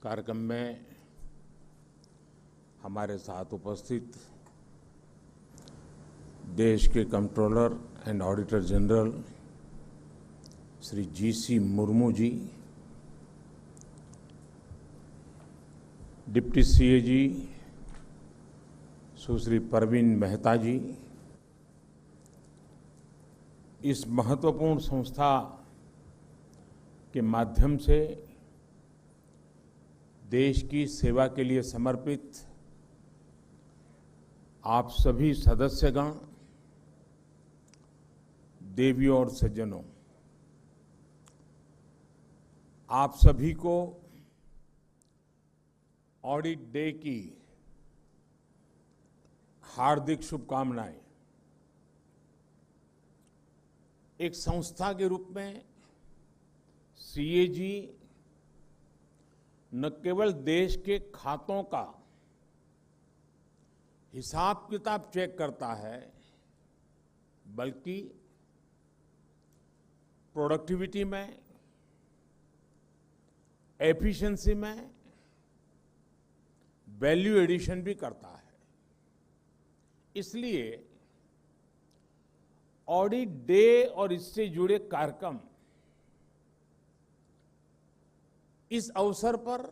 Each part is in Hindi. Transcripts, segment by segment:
कार्यक्रम में हमारे साथ उपस्थित देश के controller and auditor general Shri GC Murmu ji, deputy CAG Sushri Parveen Mehta ji, इस महत्वपूर्ण संस्था के माध्यम से देश की सेवा के लिए समर्पित आप सभी सदस्यगण, देवियों और सज्जनों, आप सभी को ऑडिट डे की हार्दिक शुभकामनाएं। एक संस्था के रूप में सीएजी न केवल देश के खातों का हिसाब किताब चेक करता है, बल्कि प्रोडक्टिविटी में, एफिशिएंसी में वैल्यू एडिशन भी करता है। इसलिए ऑडिट डे और इससे जुड़े कार्यक्रम इस अवसर पर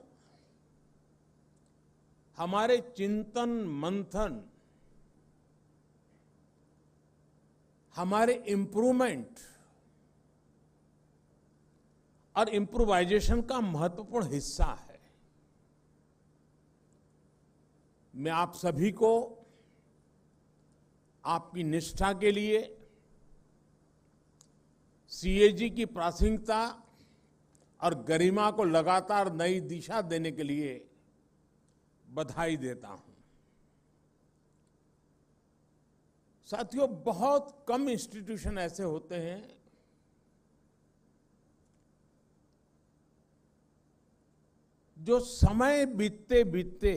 हमारे चिंतन मंथन, हमारे इम्प्रूवमेंट और इम्प्रोवाइजेशन का महत्वपूर्ण हिस्सा है। मैं आप सभी को आपकी निष्ठा के लिए, सीएजी की प्रासंगिकता और गरिमा को लगातार नई दिशा देने के लिए बधाई देता हूं। साथियों, बहुत कम इंस्टीट्यूशन ऐसे होते हैं जो समय बीतते बीतते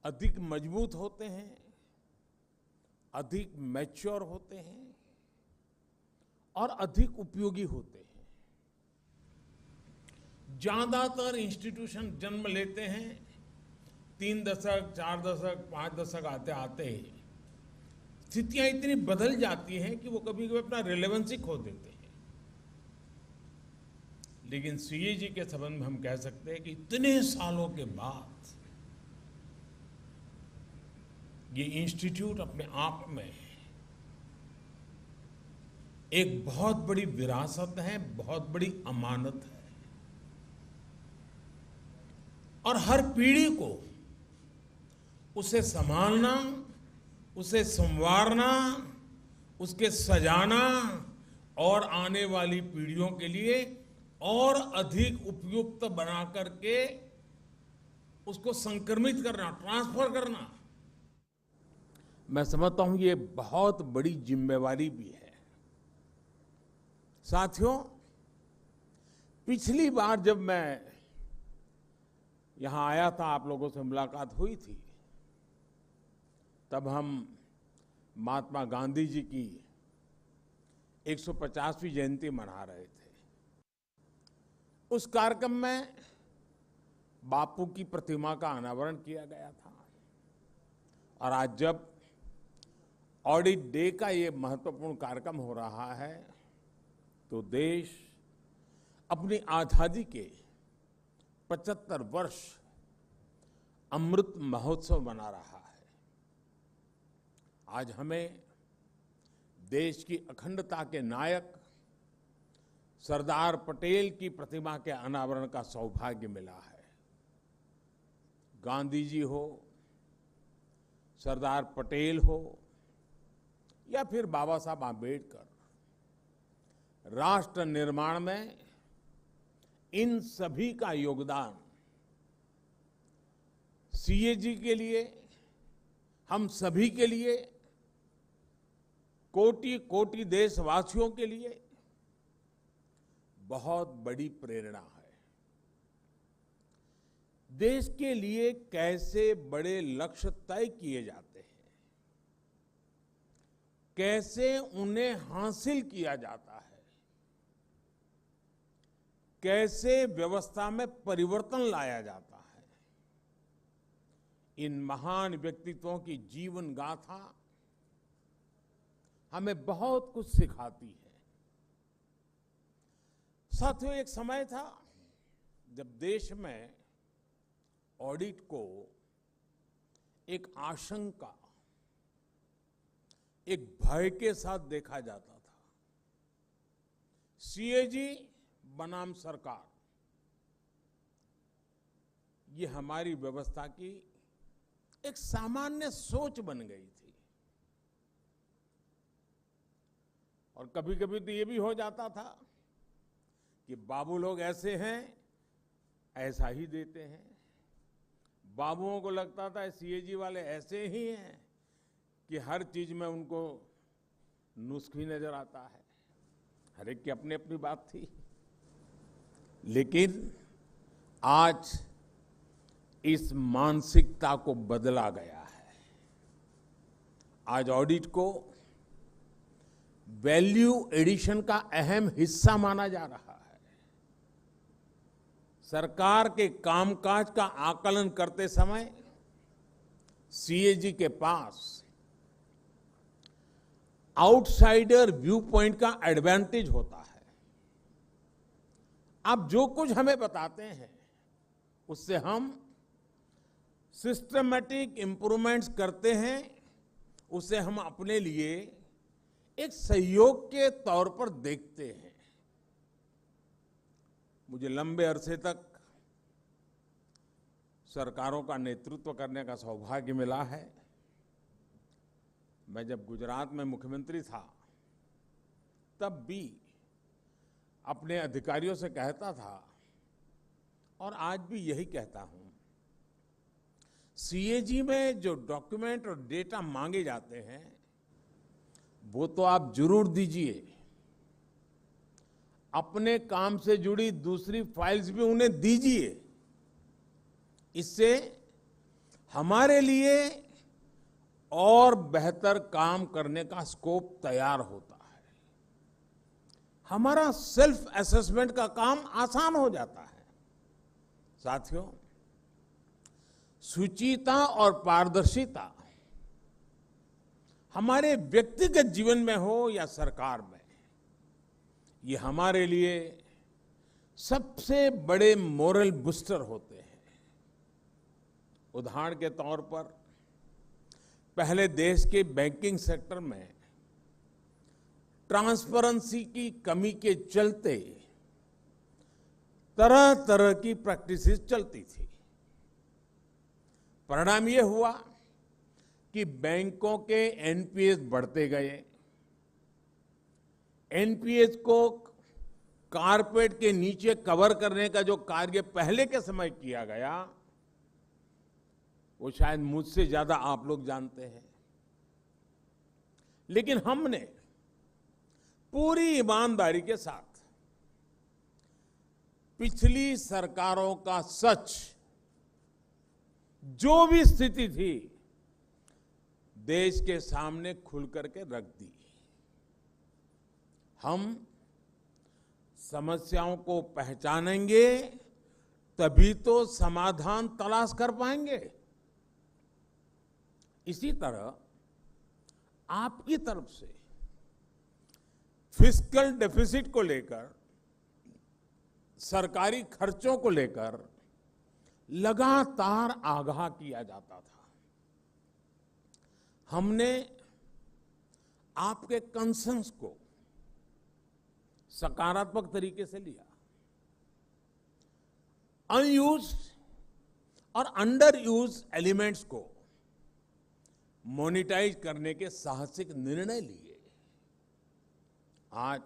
अधिक मजबूत होते हैं, अधिक मैच्योर होते हैं और अधिक उपयोगी होते हैं। ज्यादातर इंस्टीट्यूशन जन्म लेते हैं 3 दशक, 4 दशक, 5 दशक आते आते स्थितियां इतनी बदल जाती हैं कि वो कभी कभी अपना रिलेवेंस ही खो देते हैं। लेकिन सीएजी के संबंध में हम कह सकते हैं कि इतने सालों के बाद ये इंस्टीट्यूट अपने आप में एक बहुत बड़ी विरासत है, बहुत बड़ी अमानत है, और हर पीढ़ी को उसे संभालना, उसे संवारना, उसके सजाना और आने वाली पीढ़ियों के लिए और अधिक उपयुक्त बना करके उसको संक्रमित करना, ट्रांसफर करना, मैं समझता हूं ये बहुत बड़ी जिम्मेवारी भी है। साथियों, पिछली बार जब मैं यहां आया था, आप लोगों से मुलाकात हुई थी, तब हम महात्मा गांधी जी की 150वीं जयंती मना रहे थे। उस कार्यक्रम में बापू की प्रतिमा का अनावरण किया गया था, और आज जब ऑडिट डे का ये महत्वपूर्ण कार्यक्रम हो रहा है, तो देश अपनी आजादी के 75 वर्ष अमृत महोत्सव मना रहा है। आज हमें देश की अखंडता के नायक सरदार पटेल की प्रतिमा के अनावरण का सौभाग्य मिला है। गांधी जी हो, सरदार पटेल हो या फिर बाबा साहब आंबेडकर, राष्ट्र निर्माण में इन सभी का योगदान सीएजी के लिए, हम सभी के लिए, कोटि कोटि देशवासियों के लिए बहुत बड़ी प्रेरणा है। देश के लिए कैसे बड़े लक्ष्य तय किए जाते हैं, कैसे उन्हें हासिल किया जाता है, कैसे व्यवस्था में परिवर्तन लाया जाता है, इन महान व्यक्तित्वों की जीवन गाथा हमें बहुत कुछ सिखाती है। साथियों, एक समय था जब देश में ऑडिट को एक आशंका, एक भय के साथ देखा जाता था। सीएजी बनाम सरकार, ये हमारी व्यवस्था की एक सामान्य सोच बन गई थी। और कभी कभी तो ये भी हो जाता था कि बाबू लोग ऐसे हैं, ऐसा ही देते हैं। बाबुओं को लगता था सीएजी वाले ऐसे ही हैं कि हर चीज में उनको नुस्ख ही नजर आता है। हर एक की अपनी अपनी बात थी। लेकिन आज इस मानसिकता को बदला गया है। आज ऑडिट को वैल्यू एडिशन का अहम हिस्सा माना जा रहा है। सरकार के कामकाज का आकलन करते समय सीएजी के पास आउटसाइडर व्यू पॉइंट का एडवांटेज होता है। आप जो कुछ हमें बताते हैं उससे हम सिस्टमैटिक इंप्रूवमेंट्स करते हैं, उसे हम अपने लिए एक सहयोग के तौर पर देखते हैं। मुझे लंबे अरसे तक सरकारों का नेतृत्व करने का सौभाग्य मिला है। मैं जब गुजरात में मुख्यमंत्री था तब भी अपने अधिकारियों से कहता था और आज भी यही कहता हूं, सीएजी में जो डॉक्यूमेंट और डेटा मांगे जाते हैं वो तो आप जरूर दीजिए। अपने काम से जुड़ी दूसरी फाइल्स भी उन्हें दीजिए। इससे हमारे लिए और बेहतर काम करने का स्कोप तैयार होता है। हमारा सेल्फ असेसमेंट का काम आसान हो जाता है। साथियों, शुचिता और पारदर्शिता हमारे व्यक्तिगत जीवन में हो या सरकार में, ये हमारे लिए सबसे बड़े मोरल बूस्टर होते हैं। उदाहरण के तौर पर पहले देश के बैंकिंग सेक्टर में ट्रांसपेरेंसी की कमी के चलते तरह तरह की प्रैक्टिसेस चलती थी। परिणाम यह हुआ कि बैंकों के एनपीएस बढ़ते गए। एनपीएस को कारपेट के नीचे कवर करने का जो कार्य पहले के समय किया गया वो शायद मुझसे ज्यादा आप लोग जानते हैं। लेकिन हमने पूरी ईमानदारी के साथ पिछली सरकारों का सच, जो भी स्थिति थी, देश के सामने खुल करके रख दी। हम समस्याओं को पहचानेंगे तभी तो समाधान तलाश कर पाएंगे। इसी तरह आपकी तरफ से फिस्कल डेफिसिट को लेकर, सरकारी खर्चों को लेकर लगातार आगाह किया जाता था। हमने आपके कंसर्न्स को सकारात्मक तरीके से लिया। अनयूज्ड और अंडर यूज एलिमेंट्स को मोनिटाइज करने के साहसिक निर्णय लिए। आज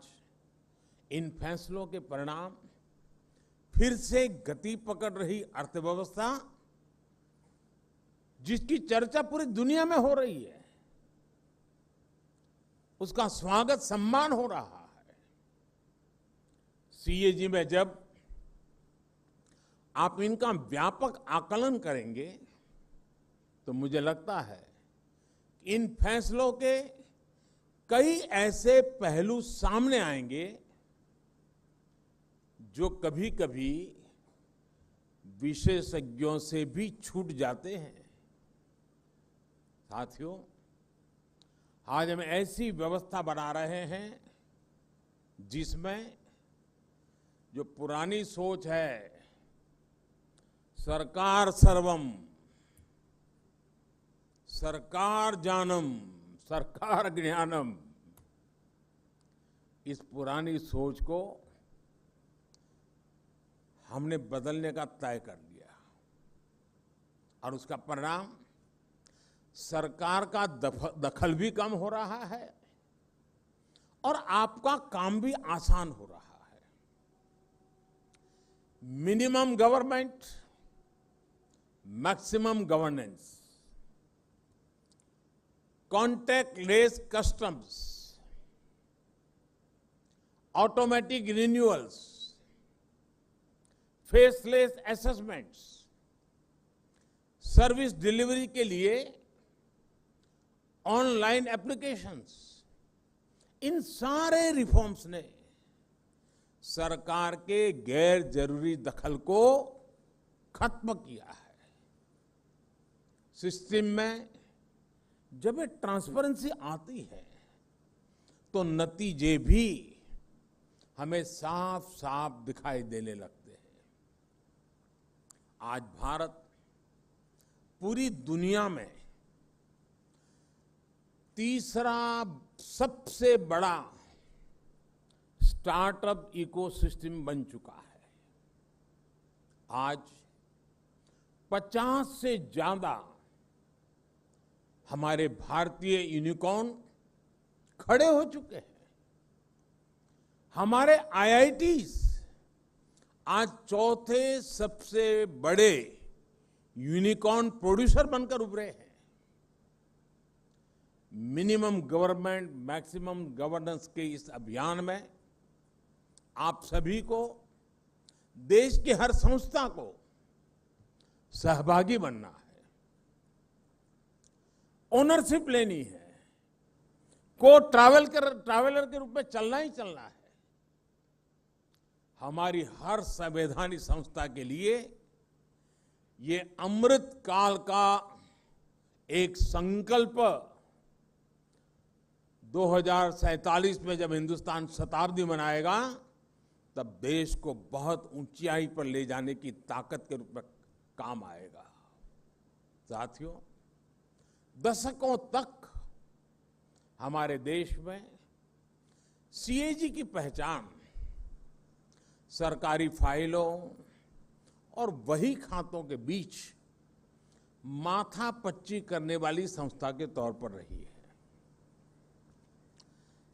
इन फैसलों के परिणाम फिर से गति पकड़ रही अर्थव्यवस्था, जिसकी चर्चा पूरी दुनिया में हो रही है, उसका स्वागत सम्मान हो रहा है। सीएजी में जब आप इनका व्यापक आकलन करेंगे तो मुझे लगता है इन फैसलों के कई ऐसे पहलू सामने आएंगे जो कभी कभी विशेषज्ञों से भी छूट जाते हैं। साथियों, आज हम ऐसी व्यवस्था बना रहे हैं जिसमें जो पुरानी सोच है, सरकार सर्वम, सरकार जानम, सरकार ज्ञानम, इस पुरानी सोच को हमने बदलने का तय कर लिया और उसका परिणाम सरकार का दखल भी कम हो रहा है और आपका काम भी आसान हो रहा है। Minimum government, maximum governance, contactless customs, automatic renewals, faceless assessments, service delivery के लिए ऑनलाइन एप्लीकेशंस, इन सारे रिफॉर्म्स ने सरकार के गैर जरूरी दखल को खत्म किया है। सिस्टम में जब ये ट्रांसपेरेंसी आती है तो नतीजे भी हमें साफ साफ दिखाई देने लगते हैं। आज भारत पूरी दुनिया में तीसरा सबसे बड़ा स्टार्टअप इकोसिस्टम बन चुका है। आज 50 से ज्यादा हमारे भारतीय यूनिकॉर्न खड़े हो चुके हैं। हमारे आईआईटीज आज चौथे सबसे बड़े यूनिकॉर्न प्रोड्यूसर बनकर उभरे हैं। मिनिमम गवर्नमेंट, मैक्सिमम गवर्नेंस के इस अभियान में आप सभी को, देश की हर संस्था को सहभागी बनना है, ओनरशिप लेनी है, ट्रैवलर के रूप में चलना ही चलना है। हमारी हर संवैधानिक संस्था के लिए ये अमृत काल का एक संकल्प 2047 में जब हिंदुस्तान शताब्दी मनाएगा तब देश को बहुत ऊंचाई पर ले जाने की ताकत के रूप में काम आएगा। साथियों, दशकों तक हमारे देश में सीएजी की पहचान सरकारी फाइलों और वही खातों के बीच माथापच्ची करने वाली संस्था के तौर पर रही है।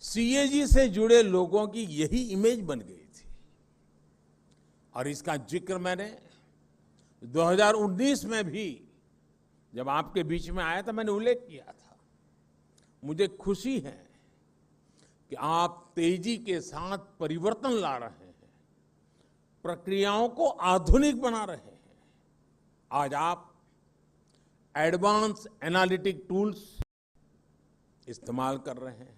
सीएजी से जुड़े लोगों की यही इमेज बन गई थी और इसका जिक्र मैंने 2019 में भी जब आपके बीच में आया था मैंने उल्लेख किया था। मुझे खुशी है कि आप तेजी के साथ परिवर्तन ला रहे हैं, प्रक्रियाओं को आधुनिक बना रहे हैं। आज आप एडवांस एनालिटिक टूल्स इस्तेमाल कर रहे हैं,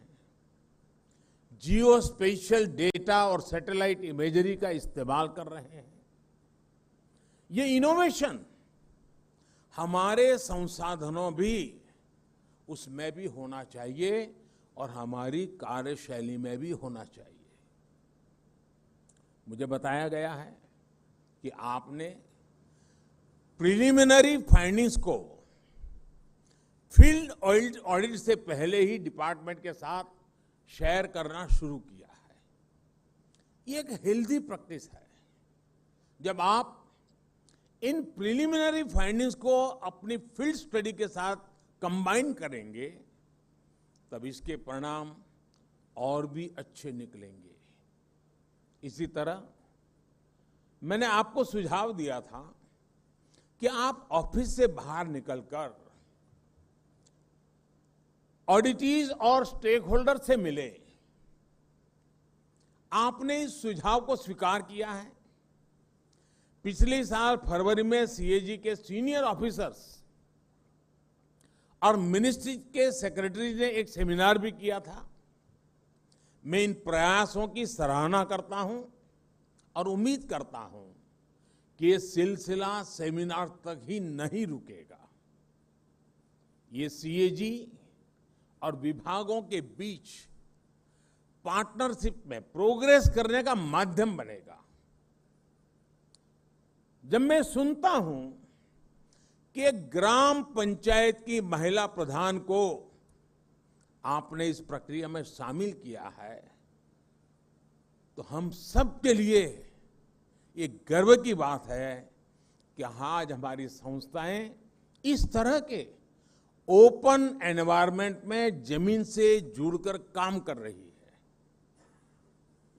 जियो स्पेशियल डेटा और सैटेलाइट इमेजरी का इस्तेमाल कर रहे हैं। ये इनोवेशन हमारे संसाधनों भी उसमें भी होना चाहिए और हमारी कार्यशैली में भी होना चाहिए। मुझे बताया गया है कि आपने प्रिलिमिनरी फाइंडिंग्स को फील्ड ऑडिट से पहले ही डिपार्टमेंट के साथ शेयर करना शुरू किया है। ये एक हेल्दी प्रैक्टिस है। जब आप इन प्रिलिमिनरी फाइंडिंग्स को अपनी फील्ड स्टडी के साथ कंबाइन करेंगे तब इसके परिणाम और भी अच्छे निकलेंगे। इसी तरह मैंने आपको सुझाव दिया था कि आप ऑफिस से बाहर निकलकर ऑडिटीज और स्टेक होल्डर से मिले। आपने इस सुझाव को स्वीकार किया है। पिछले साल फरवरी में सीएजी के सीनियर ऑफिसर्स और मिनिस्ट्री के सेक्रेटरी ने एक सेमिनार भी किया था। मैं इन प्रयासों की सराहना करता हूं और उम्मीद करता हूं कि ये सिलसिला सेमिनार तक ही नहीं रुकेगा। ये सीएजी और विभागों के बीच पार्टनरशिप में प्रोग्रेस करने का माध्यम बनेगा। जब मैं सुनता हूं कि एक ग्राम पंचायत की महिला प्रधान को आपने इस प्रक्रिया में शामिल किया है, तो हम सब के लिए ये गर्व की बात है कि आज हमारी संस्थाएं इस तरह के ओपन एनवायरनमेंट में जमीन से जुड़कर काम कर रही है।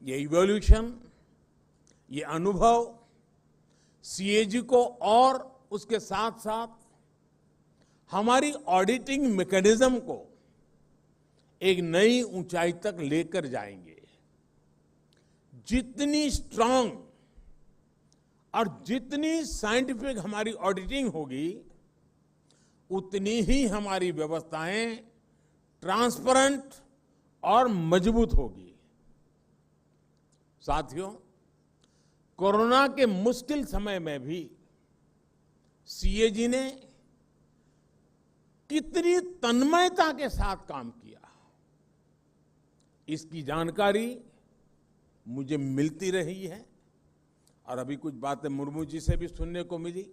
ये इवोल्यूशन, ये अनुभव सीएजी को और उसके साथ साथ हमारी ऑडिटिंग मैकेनिज्म को एक नई ऊंचाई तक लेकर जाएंगे। जितनी स्ट्रांग और जितनी साइंटिफिक हमारी ऑडिटिंग होगी, उतनी ही हमारी व्यवस्थाएं ट्रांसपेरेंट और मजबूत होगी। साथियों, कोरोना के मुश्किल समय में भी सीएजी ने कितनी तन्मयता के साथ काम किया, इसकी जानकारी मुझे मिलती रही है और अभी कुछ बातें मुर्मू जी से भी सुनने को मिली।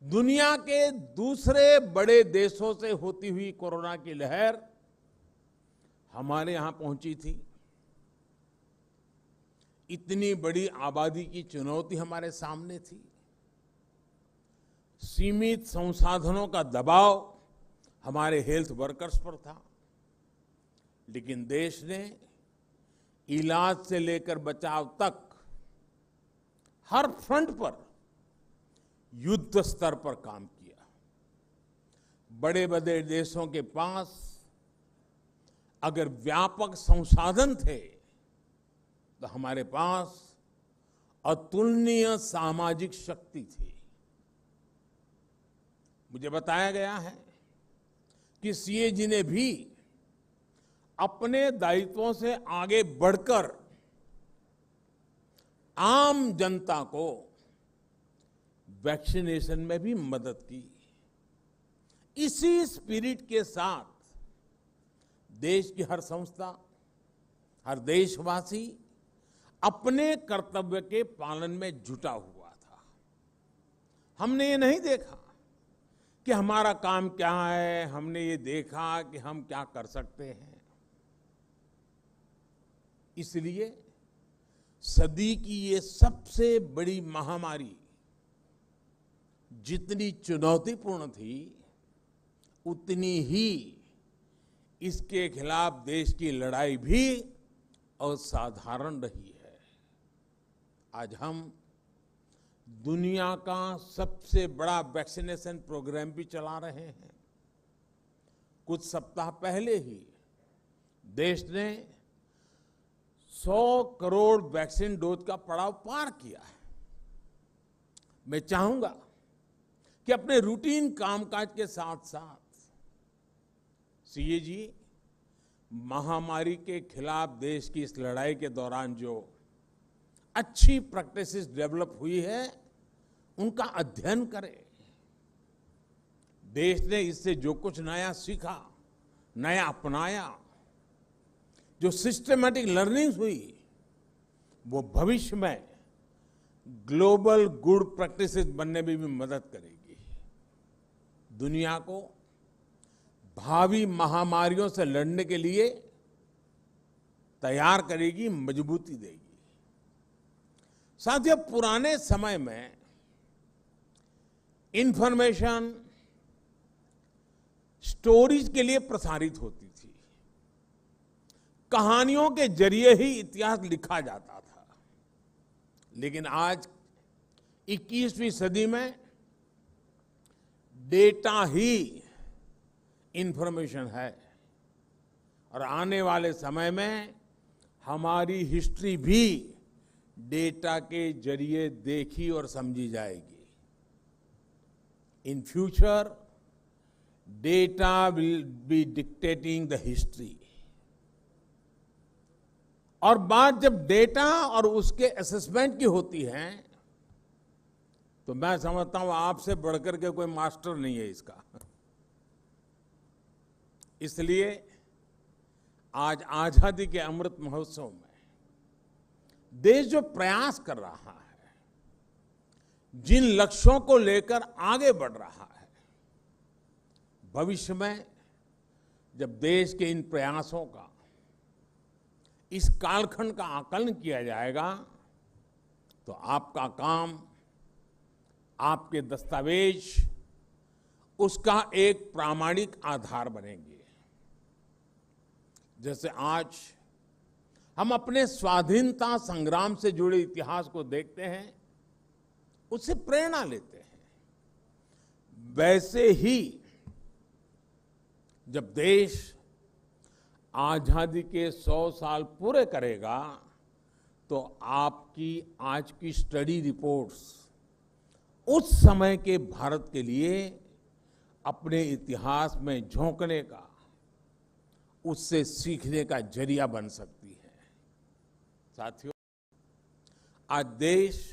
दुनिया के दूसरे बड़े देशों से होती हुई कोरोना की लहर हमारे यहां पहुंची थी। इतनी बड़ी आबादी की चुनौती हमारे सामने थी। सीमित संसाधनों का दबाव हमारे हेल्थ वर्कर्स पर था, लेकिन देश ने इलाज से लेकर बचाव तक हर फ्रंट पर युद्ध स्तर पर काम किया। बड़े बड़े देशों के पास अगर व्यापक संसाधन थे, तो हमारे पास अतुलनीय सामाजिक शक्ति थी। मुझे बताया गया है कि सीएजी ने भी अपने दायित्वों से आगे बढ़कर आम जनता को वैक्सीनेशन में भी मदद की। इसी स्पिरिट के साथ देश की हर संस्था, हर देशवासी अपने कर्तव्य के पालन में जुटा हुआ था। हमने ये नहीं देखा कि हमारा काम क्या है, हमने ये देखा कि हम क्या कर सकते हैं। इसलिए सदी की ये सबसे बड़ी महामारी जितनी चुनौतीपूर्ण थी, उतनी ही इसके खिलाफ देश की लड़ाई भी असाधारण रही है। आज हम दुनिया का सबसे बड़ा वैक्सीनेशन प्रोग्राम भी चला रहे हैं। कुछ सप्ताह पहले ही देश ने 100 करोड़ वैक्सीन डोज का पड़ाव पार किया है। मैं चाहूंगा कि अपने रूटीन कामकाज के साथ साथ सीएजी महामारी के खिलाफ देश की इस लड़ाई के दौरान जो अच्छी प्रैक्टिसेस डेवलप हुई है, उनका अध्ययन करें। देश ने इससे जो कुछ नया सीखा, नया अपनाया, जो सिस्टमैटिक लर्निंग्स हुई, वो भविष्य में ग्लोबल गुड प्रैक्टिसेस बनने में भी मदद करेगी। दुनिया को भावी महामारियों से लड़ने के लिए तैयार करेगी, मजबूती देगी। साथियों, पुराने समय में इंफॉर्मेशन स्टोरीज के लिए प्रसारित होती थी। कहानियों के जरिए ही इतिहास लिखा जाता था। लेकिन आज 21वीं सदी में डेटा ही इंफॉर्मेशन है और आने वाले समय में हमारी हिस्ट्री भी डेटा के जरिए देखी और समझी जाएगी। In future data will be dictating the history. और बात जब डेटा और उसके असेसमेंट की होती है तो मैं समझता हूं आपसे बढ़कर के कोई मास्टर नहीं है इसका। इसलिए आज आजादी के अमृत महोत्सव में देश जो प्रयास कर रहा है, जिन लक्ष्यों को लेकर आगे बढ़ रहा है, भविष्य में जब देश के इन प्रयासों का, इस कालखंड का आकलन किया जाएगा तो आपका काम, आपके दस्तावेज उसका एक प्रामाणिक आधार बनेंगे। जैसे आज हम अपने स्वाधीनता संग्राम से जुड़े इतिहास को देखते हैं, उससे प्रेरणा लेते हैं, वैसे ही जब देश आजादी के 100 साल पूरे करेगा तो आपकी आज की स्टडी रिपोर्ट्स उस समय के भारत के लिए अपने इतिहास में झोंकने का, उससे सीखने का जरिया बन सकती है। साथियों, आज देश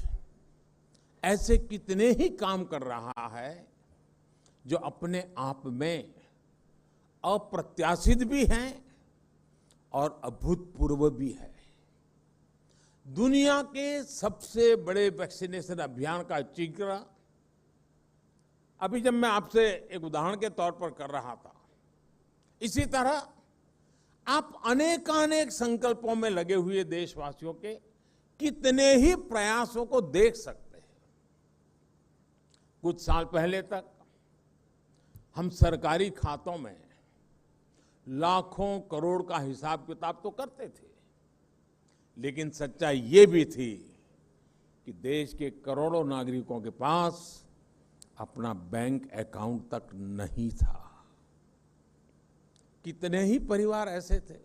ऐसे कितने ही काम कर रहा है जो अपने आप में अप्रत्याशित भी हैं और अभूतपूर्व भी है। दुनिया के सबसे बड़े वैक्सीनेशन अभियान का जिक्र अभी जब मैं आपसे एक उदाहरण के तौर पर कर रहा था, इसी तरह आप अनेकानेक संकल्पों में लगे हुए देशवासियों के कितने ही प्रयासों को देख सकते हैं। कुछ साल पहले तक हम सरकारी खातों में लाखों करोड़ का हिसाब किताब तो करते थे, लेकिन सच्चाई ये भी थी कि देश के करोड़ों नागरिकों के पास अपना बैंक अकाउंट तक नहीं था। कितने ही परिवार ऐसे थे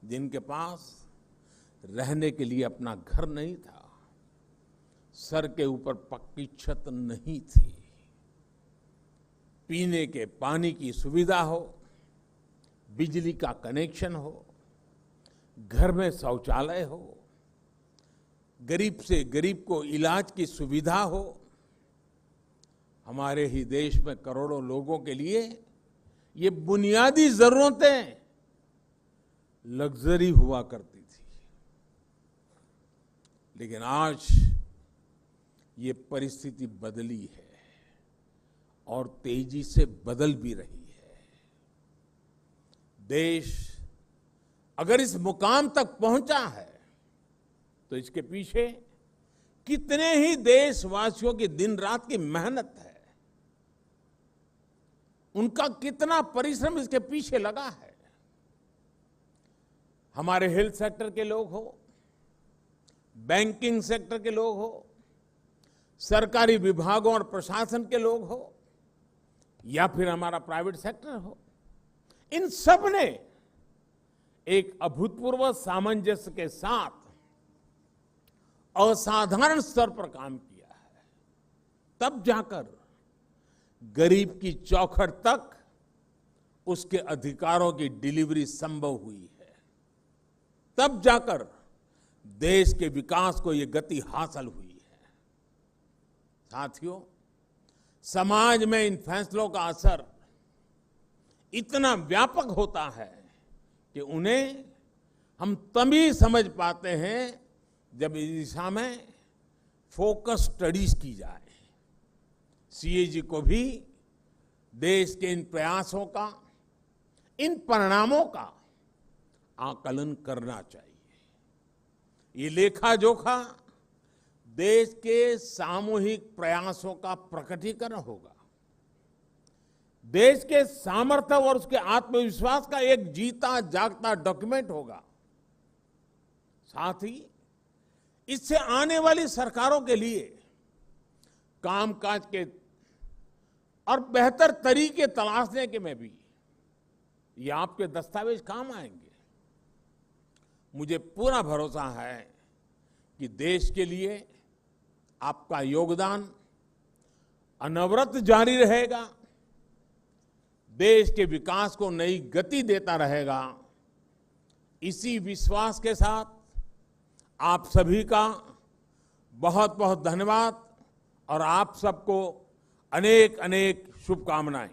जिनके पास रहने के लिए अपना घर नहीं था, सर के ऊपर पक्की छत नहीं थी, पीने के पानी की सुविधा हो, बिजली का कनेक्शन हो, घर में शौचालय हो, गरीब से गरीब को इलाज की सुविधा हो। हमारे ही देश में करोड़ों लोगों के लिए ये बुनियादी जरूरतें लग्जरी हुआ करती थी, लेकिन आज ये परिस्थिति बदली है और तेजी से बदल भी रही है। देश अगर इस मुकाम तक पहुंचा है तो इसके पीछे कितने ही देशवासियों की दिन रात की मेहनत है, उनका कितना परिश्रम इसके पीछे लगा है। हमारे हेल्थ सेक्टर के लोग हो, बैंकिंग सेक्टर के लोग हो, सरकारी विभागों और प्रशासन के लोग हो, या फिर हमारा प्राइवेट सेक्टर हो, इन सब ने एक अभूतपूर्व सामंजस्य के साथ असाधारण स्तर पर काम किया है। तब जाकर गरीब की चौखट तक उसके अधिकारों की डिलीवरी संभव हुई है। तब जाकर देश के विकास को ये गति हासिल हुई है। साथियों, समाज में इन फैसलों का असर इतना व्यापक होता है कि उन्हें हम तभी समझ पाते हैं जब इस दिशा में फोकस स्टडीज की जाए। सीएजी को भी देश के इन प्रयासों का, इन परिणामों का आकलन करना चाहिए। ये लेखा जोखा देश के सामूहिक प्रयासों का प्रकटीकरण होगा, देश के सामर्थ्य और उसके आत्मविश्वास का एक जीता जागता डॉक्यूमेंट होगा। साथ ही इससे आने वाली सरकारों के लिए कामकाज के और बेहतर तरीके तलाशने के में भी ये आपके दस्तावेज काम आएंगे। मुझे पूरा भरोसा है कि देश के लिए आपका योगदान अनवरत जारी रहेगा, देश के विकास को नई गति देता रहेगा। इसी विश्वास के साथ आप सभी का बहुत बहुत धन्यवाद और आप सबको अनेक अनेक शुभकामनाएं।